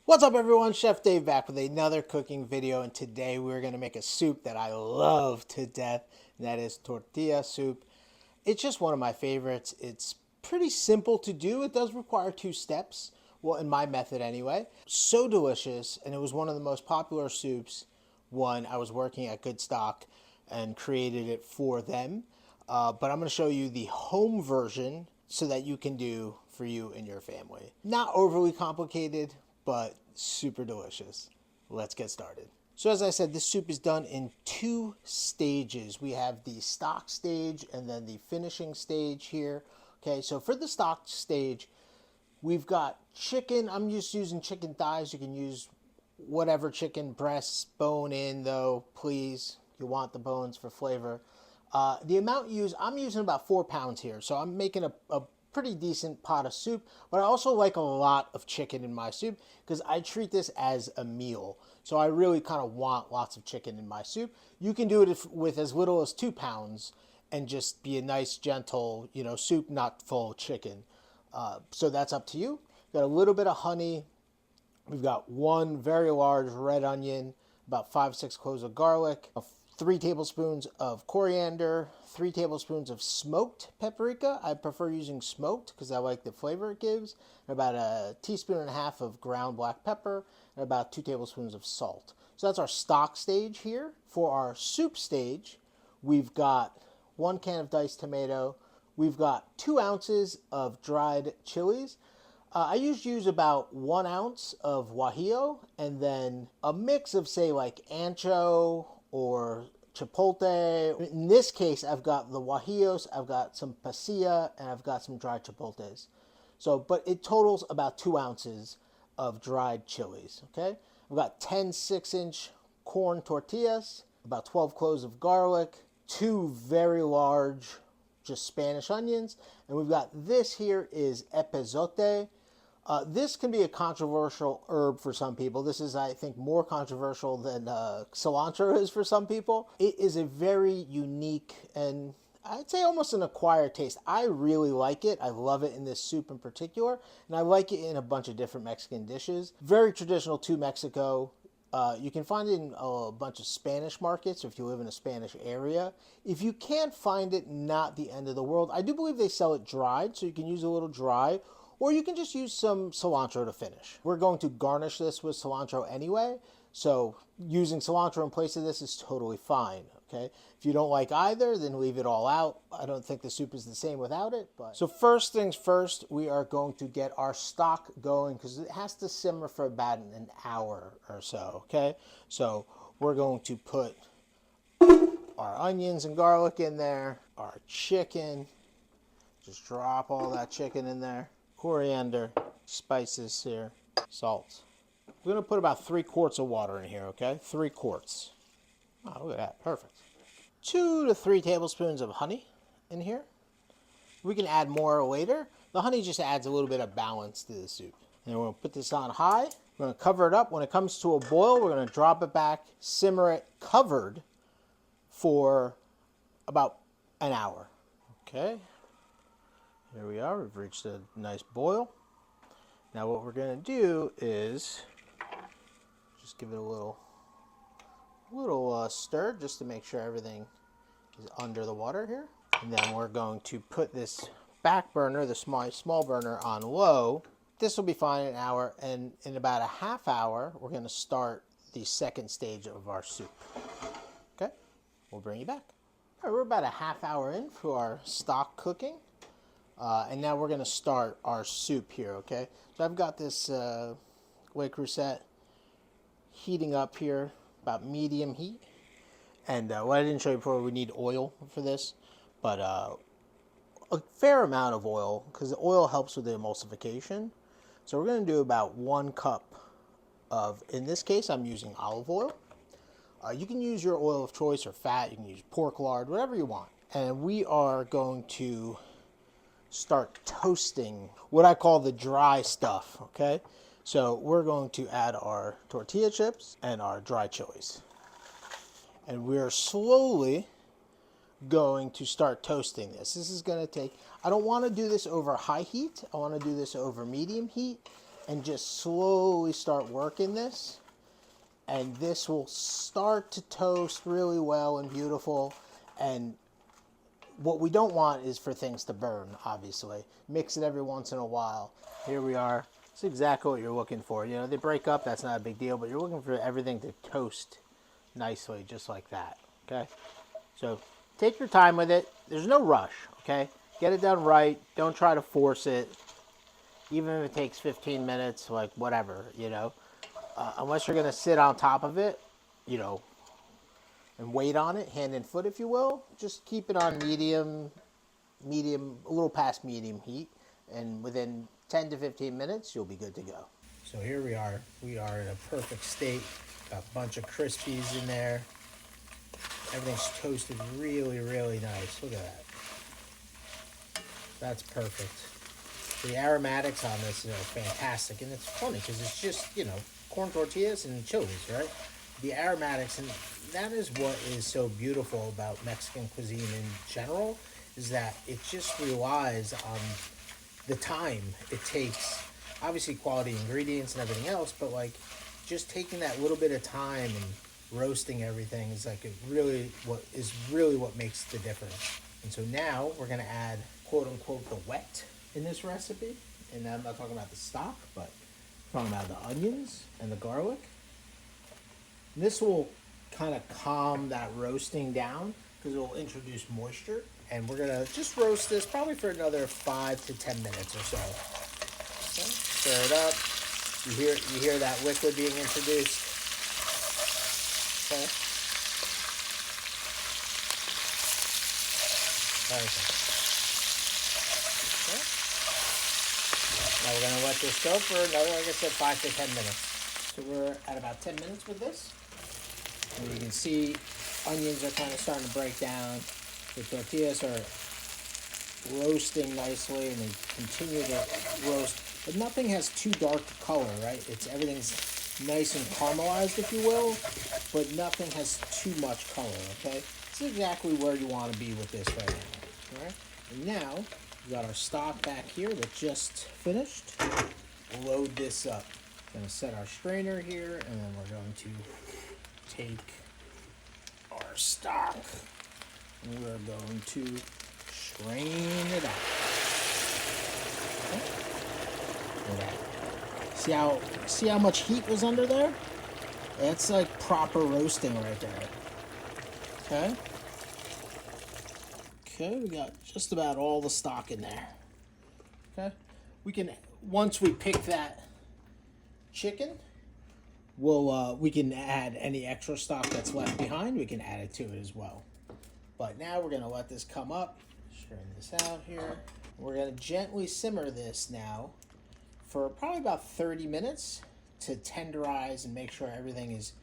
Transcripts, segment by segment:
What's up everyone, Chef Dave back with another cooking video, and today we're going to make a soup that I love to death, and that is tortilla soup. It's just one of my favorites. It's pretty simple to do. It does require two steps, well in my method anyway. So delicious, and it was one of the most popular soups when I was working at Good Stock and created it for them. But I'm going to show you the home version so that you can do for you and your family. Not overly complicated, but super delicious. Let's get started. So as I said, this soup is done in two stages. We have the stock stage and then the finishing stage here. Okay, so for the stock stage, we've got chicken. I'm just using chicken thighs. You can use whatever chicken breasts, bone in though, please. You want the bones for flavor. The amount used, I'm using about 4 pounds here. So I'm making a pretty decent pot of soup, but I also like a lot of chicken in my soup because I treat this as a meal. So I really kind of want lots of chicken in my soup. You can do it with as little as 2 pounds and just be a nice, gentle, soup not full of chicken. So that's up to you. Got a little bit of honey. We've got one very large red onion, about 5-6 cloves of garlic, 3 tablespoons of coriander, 3 tablespoons of smoked paprika. I prefer using smoked because I like the flavor it gives, and about a teaspoon and a half of ground black pepper, and about 2 tablespoons of salt. So that's our stock stage here. For our soup stage, we've got 1 can of diced tomato. We've got 2 ounces of dried chilies. I usually use about 1 ounce of guajillo and then a mix of, say, like ancho or chipotle. In this case, I've got the guajillos, I've got some pasilla, and I've got some dried chipotles. So, but it totals about 2 ounces of dried chilies, okay? I've got 10 6-inch corn tortillas, about 12 cloves of garlic, 2 very large just Spanish onions, and we've got this here is epazote. This can be a controversial herb for some people. This is, I think, more controversial than cilantro is for some people. It is a very unique and I'd say almost an acquired taste. I really like it. I love it in this soup in particular, and I like it in a bunch of different Mexican dishes. Very traditional to Mexico. You can find it in a bunch of Spanish markets if you live in a Spanish area. If you can't find it, not the end of the world. I do believe they sell it dried, so you can use a little dry, or you can just use some cilantro to finish. We're going to garnish this with cilantro anyway, so using cilantro in place of this is totally fine, okay? If you don't like either, then leave it all out. I don't think the soup is the same without it. But so first things first, we are going to get our stock going because it has to simmer for about an hour or so, okay? So we're going to put our onions and garlic in there, our chicken, just drop all that chicken in there. Coriander, spices here, salt. We're going to put about 3 quarts of water in here, okay? 3 quarts. Oh, look at that. Perfect. 2 to 3 tablespoons of honey in here. We can add more later. The honey just adds a little bit of balance to the soup. And we're going to put this on high. We're going to cover it up. When it comes to a boil, we're going to drop it back, simmer it covered for about an hour. Okay. Here we are, we've reached a nice boil. Now what we're gonna do is just give it a little stir just to make sure everything is under the water here. And then we're going to put this back burner, the small burner, on low. This will be fine in an hour, and in about a half hour, we're gonna start the second stage of our soup. Okay, we'll bring you back. All right, we're about a half hour in for our stock cooking. And now we're going to start our soup here, okay? So I've got this Le Creuset heating up here, about medium heat. And what I didn't show you before, we need oil for this. But a fair amount of oil, because the oil helps with the emulsification. So we're going to do about 1 cup of, in this case, I'm using olive oil. You can use your oil of choice or fat. You can use pork lard, whatever you want. And we are going to start toasting what I call the dry stuff, okay? So we're going to add our tortilla chips and our dry chilies. And we're slowly going to start toasting this. This is going to take, I don't want to do this over high heat. I want to do this over medium heat. and just slowly start working this. And this will start to toast really well and beautiful. And what we don't want is for things to burn, obviously. Mix it every once in a while. Here we are. It's exactly what you're looking for. You know, they break up, that's not a big deal, but you're looking for everything to toast nicely, just like that, okay? So take your time with it. There's no rush, okay? Get it done right. Don't try to force it. Even if it takes 15 minutes, like whatever, you know. Unless you're going to sit on top of it, you know, and wait on it, hand and foot, if you will. Just keep it on medium, a little past medium heat. And within 10 to 15 minutes, you'll be good to go. So here we are. We are in a perfect state. Got a bunch of crispies in there. Everything's toasted really, really nice. Look at that. That's perfect. The aromatics on this are fantastic. And it's funny because it's just, you know, corn tortillas and chilies, right? The aromatics, and that is what is so beautiful about Mexican cuisine in general, is that it just relies on the time it takes. Obviously quality ingredients and everything else, but like just taking that little bit of time and roasting everything is like what makes the difference. And so now we're gonna add quote unquote the wet in this recipe. And I'm not talking about the stock, but I'm talking about the onions and the garlic. And this will kind of calm that roasting down because it will introduce moisture. And we're gonna just roast this probably for another 5 to 10 minutes or so. Okay. Stir it up. You hear that liquid being introduced. Okay. Perfect. Okay. Now we're gonna let this go for another, like I said, 5 to 10 minutes. So we're at about 10 minutes with this. And you can see onions are kind of starting to break down. The tortillas are roasting nicely, and they continue to roast. But nothing has too dark a color, right? Everything's nice and caramelized, if you will, but nothing has too much color, okay? This is exactly where you want to be with this right now, all right? And now, we got our stock back here that just finished. Load this up. Gonna set our strainer here, and then we're going to take our stock and we're going to strain it out. Okay. See how much heat was under there? That's like proper roasting right there. Okay. Okay, we got just about all the stock in there. Okay. Once we pick that chicken, we can add any extra stock that's left behind. We can add it to it as well. But now we're gonna let this come up. Strain this out here. We're gonna gently simmer this now for probably about 30 minutes to tenderize and make sure everything is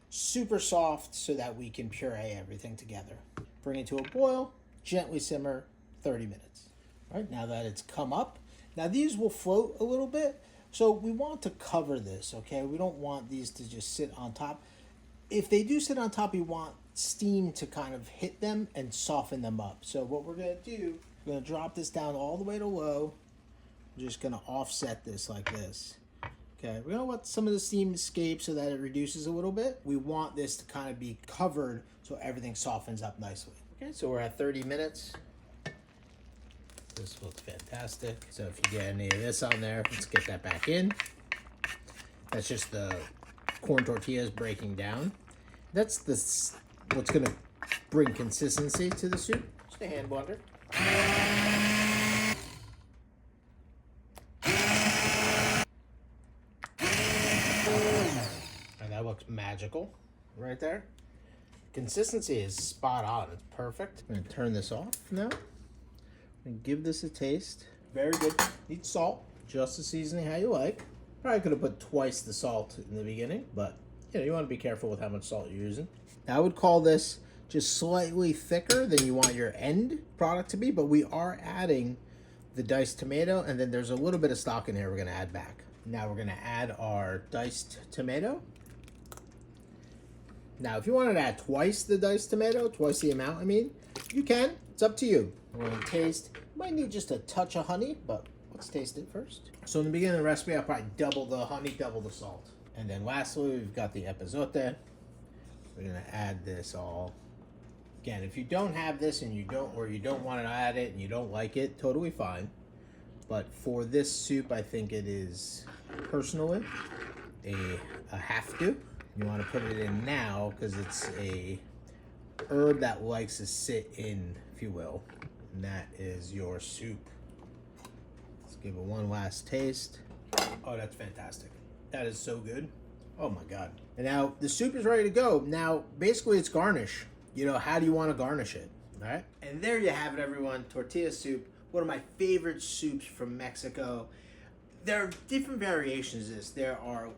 super soft so that we can puree everything together. Bring it to a boil, gently simmer 30 minutes. All right, now that it's come up, now these will float a little bit, so we want to cover this, okay? We don't want these to just sit on top. If they do sit on top, you want steam to kind of hit them and soften them up. So what we're gonna do, we're gonna drop this down all the way to low. We're just gonna offset this like this. Okay, we're gonna let some of the steam escape so that it reduces a little bit. We want this to kind of be covered so everything softens up nicely. Okay, so we're at 30 minutes. This looks fantastic. So if you get any of this on there, let's get that back in. That's just the corn tortillas breaking down. That's what's gonna bring consistency to the soup. Just a hand blender. And that looks magical right there. Consistency is spot on. It's perfect. I'm gonna turn this off now and give this a taste. Very good. Need salt. Just the seasoning how you like. Probably could have put twice the salt in the beginning, but you know, you want to be careful with how much salt you're using. Now, I would call this just slightly thicker than you want your end product to be, but we are adding the diced tomato, and then there's a little bit of stock in here we're gonna add back. Now we're gonna add our diced tomato. Now, if you wanted to add twice the diced tomato, twice the amount, I mean, you can. It's up to you. We're gonna taste. Might need just a touch of honey, but Let's taste it first. So in the beginning of the recipe, I'll probably double the honey, double the salt. And then lastly, we've got the epazote. We're gonna add this all. Again, if you don't have this and you don't want to add it and you don't like it, totally fine. But for this soup, I think it is personally a have to. You want to put it in now because it's a herb that likes to sit in, if you will, and that is your soup. Let's give it one last taste. Oh, that's fantastic. That is so good. Oh my God. And now the soup is ready to go. Now, basically it's garnish. You know, how do you want to garnish it? All right. And there you have it, everyone. Tortilla soup, one of my favorite soups from Mexico. There are different variations of this. There are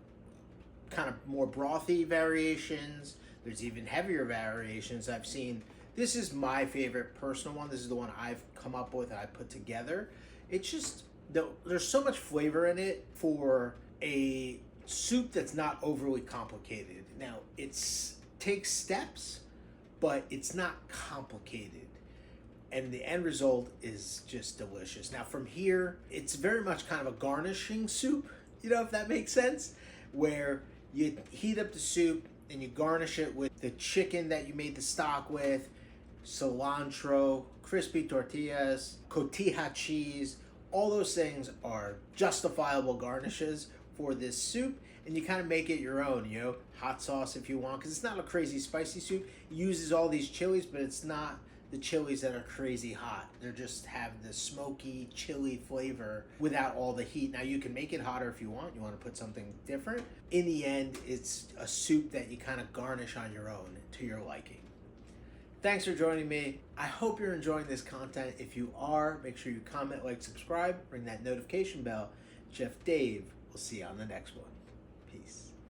kind of more brothy variations. There's even heavier variations I've seen. This is my favorite personal one. This is the one I've come up with and I put together. It's just, there's so much flavor in it for a soup that's not overly complicated. Now, it takes steps, but it's not complicated. And the end result is just delicious. Now from here, it's very much kind of a garnishing soup, you know, if that makes sense, where you heat up the soup and you garnish it with the chicken that you made the stock with, cilantro, crispy tortillas, cotija cheese. All those things are justifiable garnishes for this soup, and you kind of make it your own, you know, hot sauce if you want, because it's not a crazy spicy soup. It uses all these chilies, but it's not the chilies that are crazy hot. They just have the smoky, chili flavor without all the heat. Now you can make it hotter if you want. You want to put something different. In the end, it's a soup that you kind of garnish on your own to your liking. Thanks for joining me. I hope you're enjoying this content. If you are, make sure you comment, like, subscribe, ring that notification bell. Chef Dave, we'll see you on the next one.